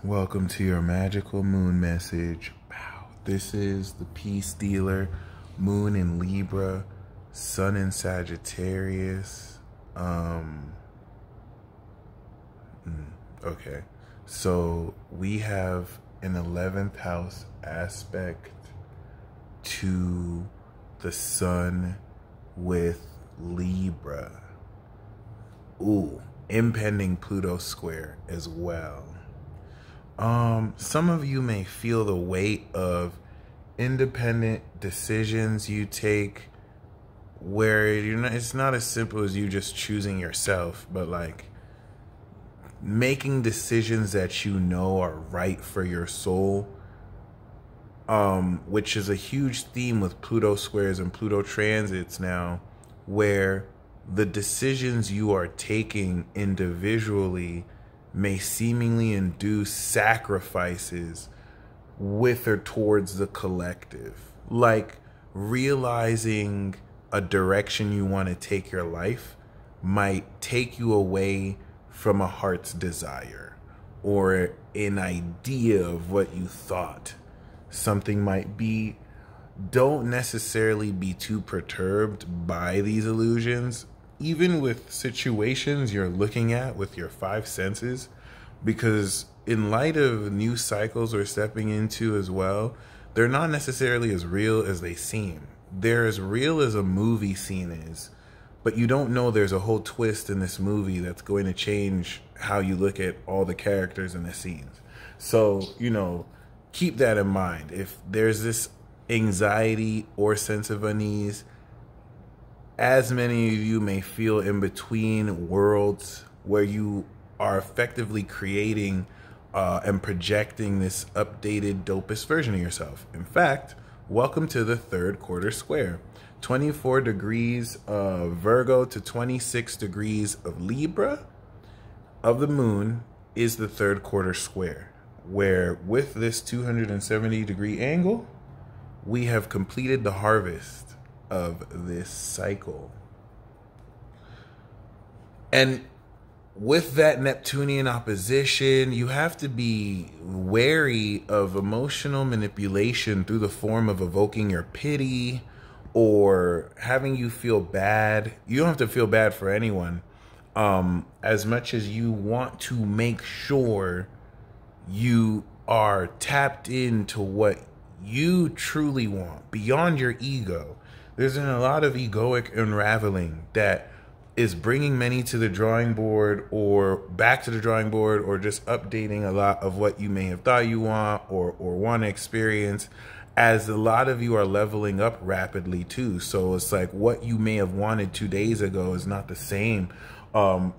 Welcome to your magical moon message. Wow. This is the peace dealer, moon in Libra, sun in Sagittarius. Okay. So we have an 11th house aspect to the sun with Libra. Ooh, impending Pluto square as well. Some of you may feel the weight of independent decisions you take where it's not as simple as you just choosing yourself, but like making decisions that you know are right for your soul, which is a huge theme with Pluto squares and Pluto transits now, where the decisions you are taking individually may seemingly induce sacrifices with or towards the collective. Like realizing a direction you want to take your life might take you away from a heart's desire or an idea of what you thought something might be. Don't necessarily be too perturbed by these illusions, even with situations you're looking at with your five senses, because in light of new cycles we're stepping into as well, they're not necessarily as real as they seem. They're as real as a movie scene is, but you don't know there's a whole twist in this movie that's going to change how you look at all the characters in the scenes. So, keep that in mind. If there's this anxiety or sense of unease, as many of you may feel in between worlds where you are effectively creating and projecting this updated, dopest version of yourself. In fact, welcome to the third quarter square. 24 degrees of Virgo to 26 degrees of Libra of the moon is the third quarter square, where with this 270-degree angle, we have completed the harvest of this cycle. And with that Neptunian opposition, you have to be wary of emotional manipulation through the form of evoking your pity or having you feel bad. You don't have to feel bad for anyone, as much as you want to make sure you are tapped into what you truly want beyond your ego. There's been a lot of egoic unraveling that is bringing many to the drawing board or back to the drawing board, or just updating a lot of what you may have thought you want or want to experience, as a lot of you are leveling up rapidly too. So it's like what you may have wanted 2 days ago is not the same,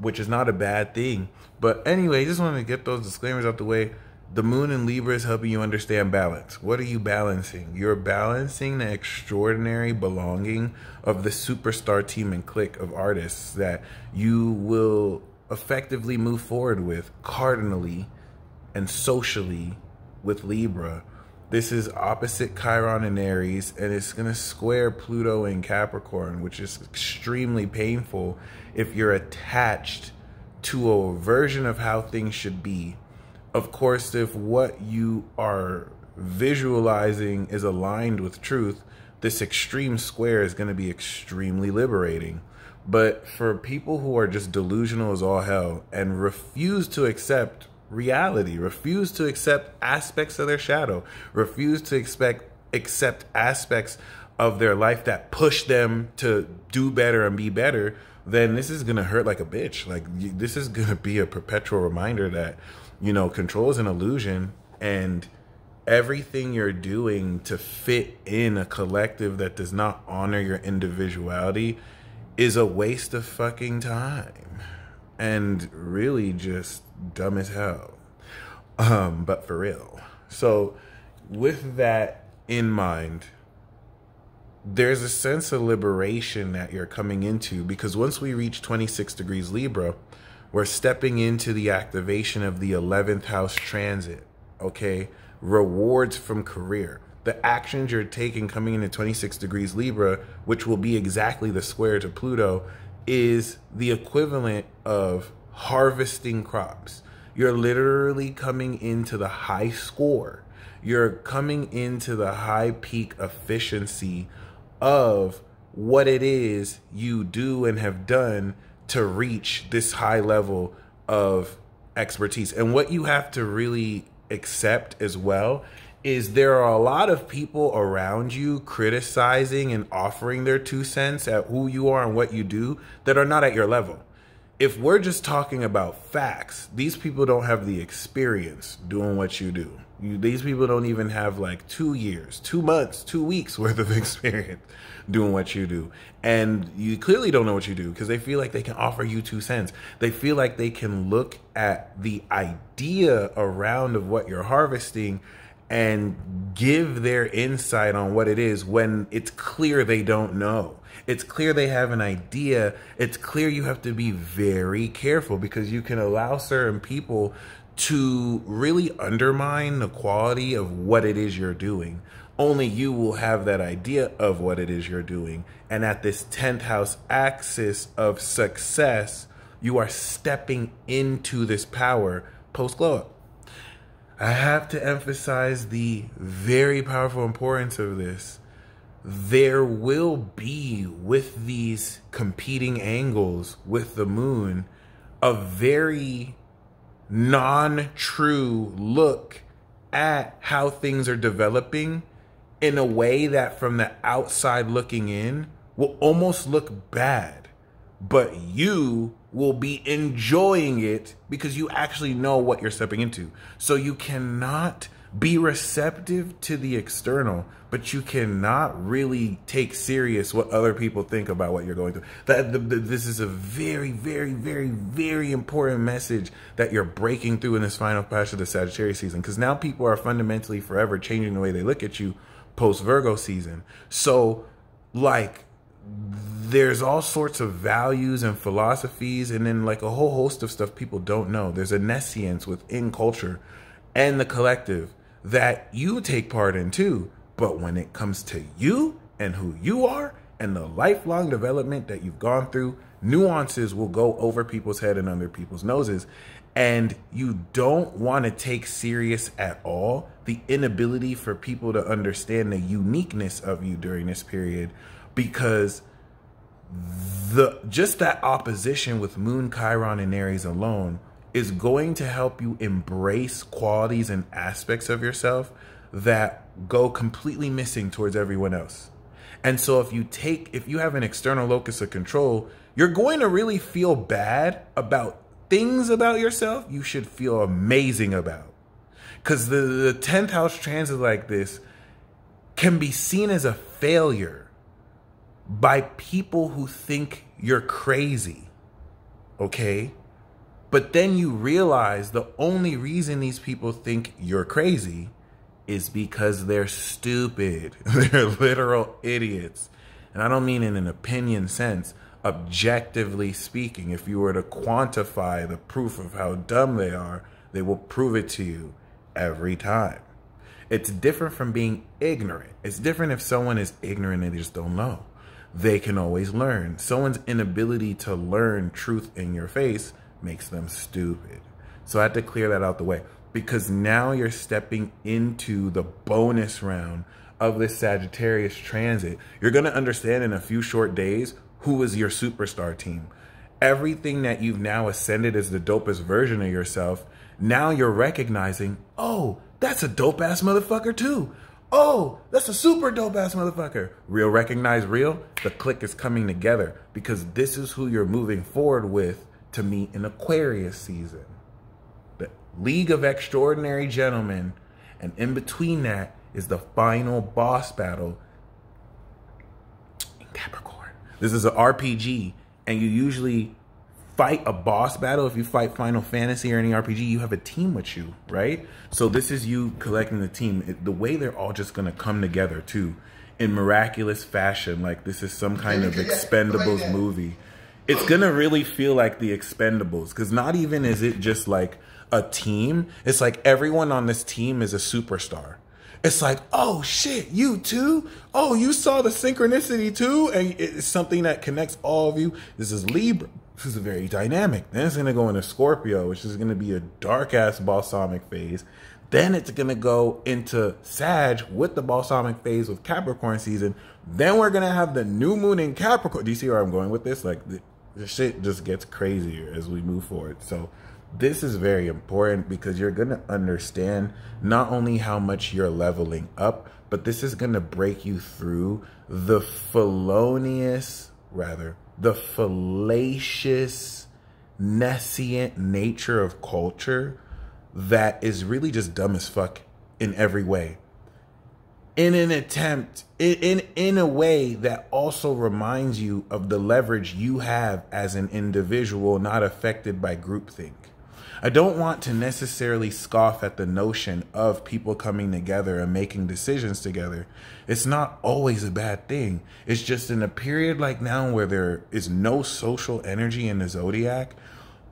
which is not a bad thing. But anyway, just wanted to get those disclaimers out the way. The moon in Libra is helping you understand balance. What are you balancing? You're balancing the extraordinary belonging of the superstar team and clique of artists that you will effectively move forward with cardinally and socially with Libra. This is opposite Chiron in Aries, and it's going to square Pluto in Capricorn, which is extremely painful if you're attached to a version of how things should be. Of course, if what you are visualizing is aligned with truth, this extreme square is going to be extremely liberating. But for people who are just delusional as all hell and refuse to accept reality, refuse to accept aspects of their shadow, refuse to accept aspects of their life that push them to do better and be better, then this is going to hurt like a bitch. Like, this is going to be a perpetual reminder that, control is an illusion, and everything you're doing to fit in a collective that does not honor your individuality is a waste of fucking time and really just dumb as hell. But for real. So with that in mind, there's a sense of liberation that you're coming into, because once we reach 26 degrees Libra, we're stepping into the activation of the 11th house transit, okay? Rewards from career. The actions you're taking coming into 26 degrees Libra, which will be exactly the square to Pluto, is the equivalent of harvesting crops. You're literally coming into the high score. You're coming into the high peak efficiency of what it is you do and have done to reach this high level of expertise. And what you have to really accept as well is there are a lot of people around you criticizing and offering their 2 cents at who you are and what you do that are not at your level. If we're just talking about facts, these people don't have the experience doing what you do. These people don't even have like 2 years, 2 months, 2 weeks worth of experience doing what you do. And you clearly don't know what you do because they feel like they can offer you 2 cents. They feel like they can look at the idea around of what you're harvesting and give their insight on what it is when it's clear they don't know. It's clear they have an idea. It's clear you have to be very careful because you can allow certain people to really undermine the quality of what it is you're doing. Only you will have that idea of what it is you're doing. And at this 10th house axis of success, you are stepping into this power post glow up. I have to emphasize the very powerful importance of this. There will be, with these competing angles with the moon, a very non-true look at how things are developing in a way that from the outside looking in will almost look bad, but you will be enjoying it because you actually know what you're stepping into. So you cannot be receptive to the external, but you cannot really take serious what other people think about what you're going through. This is a very, very, very, very important message that you're breaking through in this final patch of the Sagittarius season, because now people are fundamentally forever changing the way they look at you post Virgo season. So like there's all sorts of values and philosophies and then like a whole host of stuff people don't know. There's a nescience within culture and the collective that you take part in too. But when it comes to you and who you are and the lifelong development that you've gone through, nuances will go over people's head and under people's noses. And you don't want to take serious at all the inability for people to understand the uniqueness of you during this period, because just that opposition with Moon, Chiron, and Aries alone is going to help you embrace qualities and aspects of yourself that go completely missing towards everyone else. And so if you have an external locus of control, you're going to really feel bad about things about yourself you should feel amazing about. Because the 10th house transit like this can be seen as a failure by people who think you're crazy, okay? But then you realize the only reason these people think you're crazy is because they're stupid. They're literal idiots. And I don't mean in an opinion sense. Objectively speaking, if you were to quantify the proof of how dumb they are, they will prove it to you every time. It's different from being ignorant. It's different if someone is ignorant and they just don't know. They can always learn. Someone's inability to learn truth in your face makes them stupid. So I had to clear that out the way, because now you're stepping into the bonus round of this Sagittarius transit. You're going to understand in a few short days who is your superstar team. Everything that you've now ascended as the dopest version of yourself, now you're recognizing, oh, that's a dope ass motherfucker too. Oh, that's a super dope ass motherfucker. Real recognize real. The click is coming together because this is who you're moving forward with to meet in Aquarius season. The League of Extraordinary Gentlemen. And in between that is the final boss battle in Capricorn. This is an RPG, and you usually fight a boss battle. If you fight Final Fantasy or any RPG, you have a team with you, right? So this is you collecting the team. The way they're all just going to come together, too, in miraculous fashion, like this is some kind of Expendables movie. It's going to really feel like the Expendables, because not even is it just like a team. It's like everyone on this team is a superstar. It's like, oh shit, you too? Oh, you saw the synchronicity too? And it's something that connects all of you. This is Libra, This is very dynamic. Then it's going to go into Scorpio, which is going to be a dark-ass balsamic phase. Then it's going to go into Sag with the balsamic phase with Capricorn season. Then we're going to have the new moon in Capricorn. Do you see where I'm going with this? Like, the shit just gets crazier as we move forward. So this is very important because you're going to understand not only how much you're leveling up, but this is going to break you through the fallacious, nescient nature of culture that is really just dumb as fuck in every way. In an attempt, in a way that also reminds you of the leverage you have as an individual not affected by groupthink. I don't want to necessarily scoff at the notion of people coming together and making decisions together. It's not always a bad thing. It's just in a period like now where there is no social energy in the zodiac,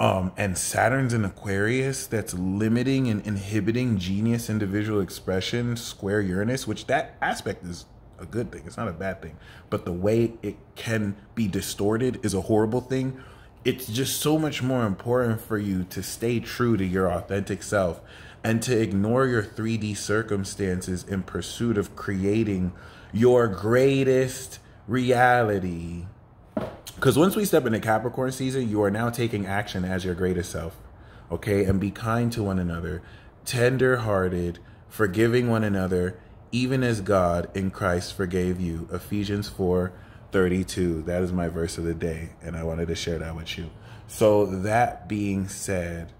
and Saturn's in Aquarius that's limiting and inhibiting genius individual expression, square Uranus, which that aspect is a good thing. It's not a bad thing. But the way it can be distorted is a horrible thing. It's just so much more important for you to stay true to your authentic self and to ignore your 3D circumstances in pursuit of creating your greatest reality. Because once we step into Capricorn season, you are now taking action as your greatest self. Okay? And be kind to one another, tender-hearted, forgiving one another, even as God in Christ forgave you. Ephesians 4:32. That is my verse of the day, and I wanted to share that with you. So that being said,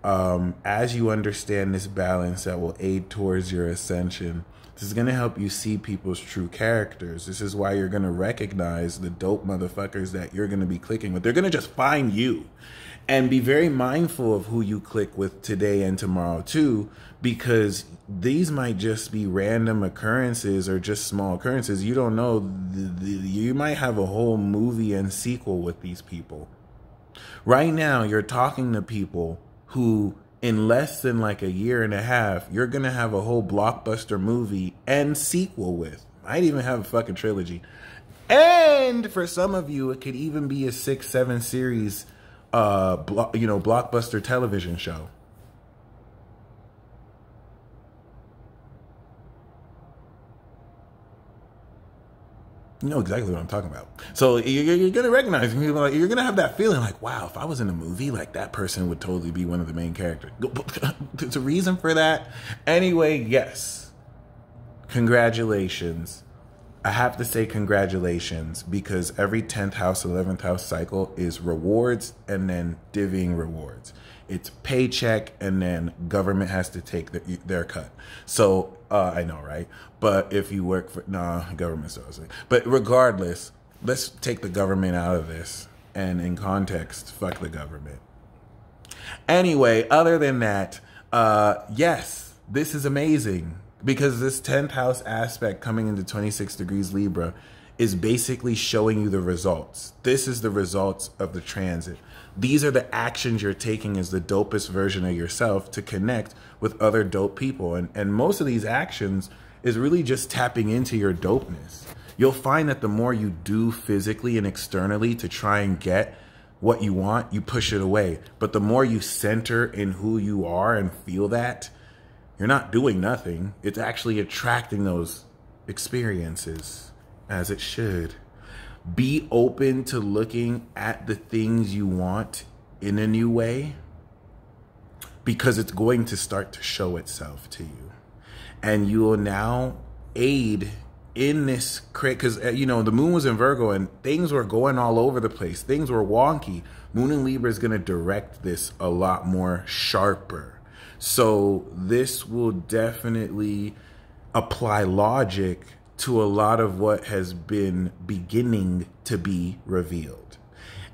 as you understand this balance that will aid towards your ascension, this is going to help you see people's true characters. This is why you're going to recognize the dope motherfuckers that you're going to be clicking with. They're going to just find you. And be very mindful of who you click with today and tomorrow too, because these might just be random occurrences or just small occurrences. You don't know. You might have a whole movie and sequel with these people. Right now, you're talking to people who, in less than like a year and a half, you're going to have a whole blockbuster movie and sequel with. Might even have a fucking trilogy. And for some of you, it could even be a 6-7 series blockbuster television show. You know exactly what I'm talking about. So you're going to recognize, you're going to have that feeling like, wow, if I was in a movie, like that person would totally be one of the main characters. There's a reason for that. Anyway, yes. Congratulations. I have to say congratulations because every 10th house, 11th house cycle is rewards and then divvying rewards. It's paycheck and then government has to take their cut. So I know, right? But if you work for, government does it. But regardless, let's take the government out of this. And in context, fuck the government. Anyway, other than that, yes, this is amazing. Because this 10th house aspect coming into 26 degrees Libra is basically showing you the results. This is the results of the transit. These are the actions you're taking as the dopest version of yourself to connect with other dope people. And most of these actions is really just tapping into your dopeness. You'll find that the more you do physically and externally to try and get what you want, you push it away. But the more you center in who you are and feel that, you're not doing nothing. It's actually attracting those experiences as it should. Be open to looking at the things you want in a new way because it's going to start to show itself to you. And you will now aid in this, because, the moon was in Virgo and things were going all over the place. Things were wonky. Moon in Libra is going to direct this a lot more sharper. So this will definitely apply logic to a lot of what has been beginning to be revealed.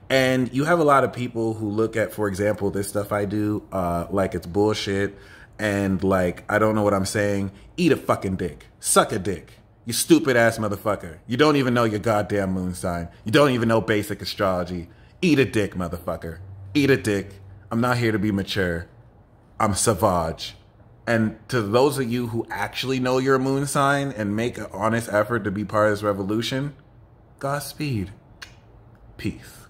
And you have a lot of people who look at, for example, this stuff I do, like it's bullshit and like, I don't know what I'm saying. Eat a fucking dick. Suck a dick. You stupid ass motherfucker. You don't even know your goddamn moon sign. You don't even know basic astrology. Eat a dick, motherfucker. Eat a dick. I'm not here to be mature. I'm savage. And to those of you who actually know your moon sign and make an honest effort to be part of this revolution, Godspeed. Peace.